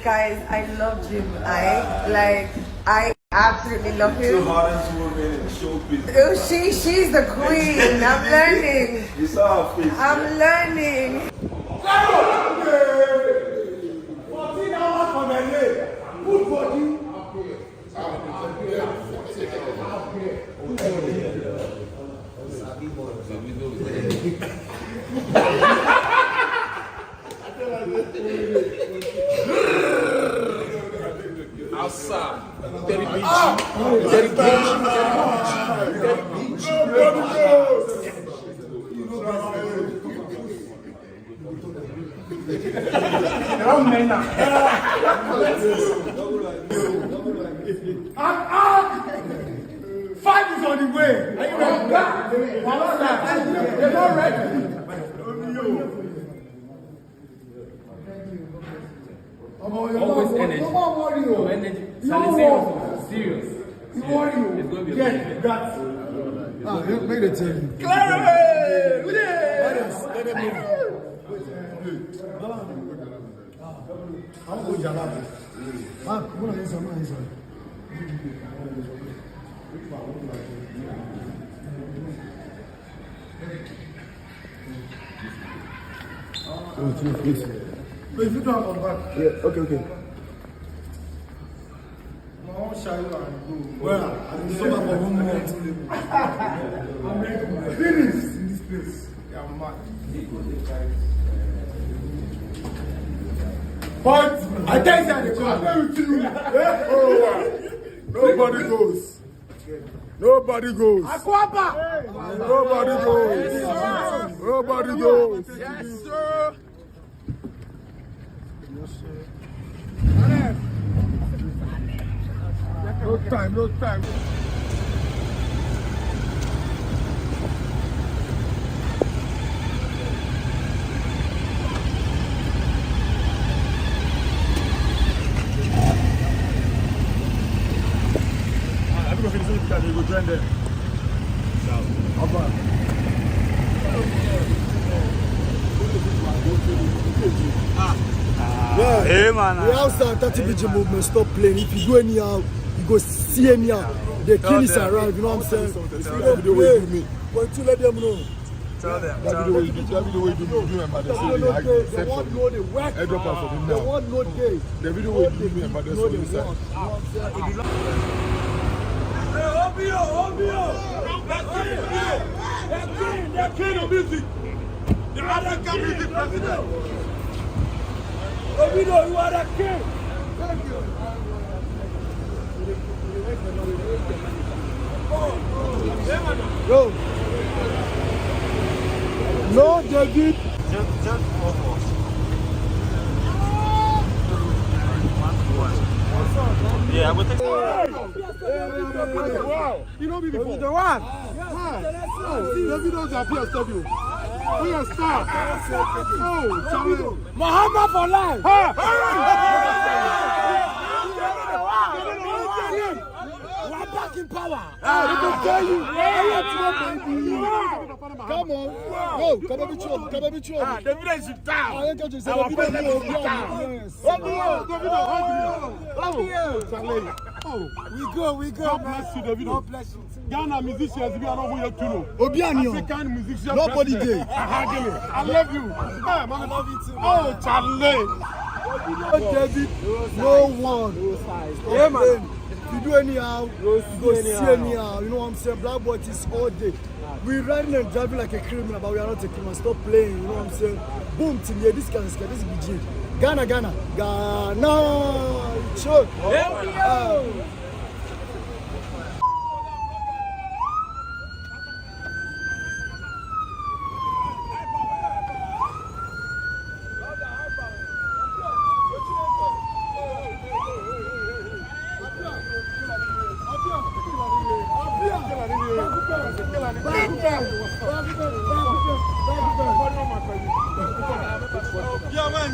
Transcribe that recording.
Guys, I love him. I absolutely love him. The hottest woman in showbiz. Oh, she's the queen. I'm learning. You saw her face. I'm learning. 14 hours from LA. Good body. Outside. Very beach. Very beach. Fight is on the way. Are you ready? They're not ready. Always energy. No energy. Salute serious. You worry you. It's going to be Yes, that's. Make the team. I'm going to Jalapa. Come on, inside. If you don't come back. Yeah, okay. I won't show you and go. Well, I'm sober for 1 month. I'm finished in this place. Yeah, I'm mad. But I tell you, they come with you. Nobody goes. Nobody goes. Akwaba! Nobody goes. Nobody goes. Yes, sir. No time. I'm going to finish with that. You go join them. Yeah. Hey, man. The outside 30 BG movement, stop playing. If you do anyhow, you go see anyhow. The kill is around, you know what I'm saying? If you don't play, but you let them know. Tell them. That video you do me, but they say they want know the work. They want know the The video will do me, but they know the say work. The king of music. The American music president. Devido, you are the king. Thank you. Yo. No, David. Just focus. Yeah, I will take. Wow. You know me before. The one. Davido's appear stop you. Who your star? Oh, Charlie. Muhammad for life. We're back in power. They can tell you. Come on. Go. Come on, be true. Devido is down. I ain't got you say Our Davido president is is down. We go. God bless you, Davido. God bless you. Ghana musicians, we are not here to know. African musicians. Nobody there. I love you. I love you too. Oh, Charlie. Oh, David. No one. Yeah, man. If you do anyhow, you go see anyhow. You know what I'm saying? Black boy is all day. We riding and driving like a criminal, but we are not a criminal. Stop playing. You know what I'm saying? Boom, team. Yeah, this can scare. This is BG. Ghana. Sure. Here we go. Yeah, man.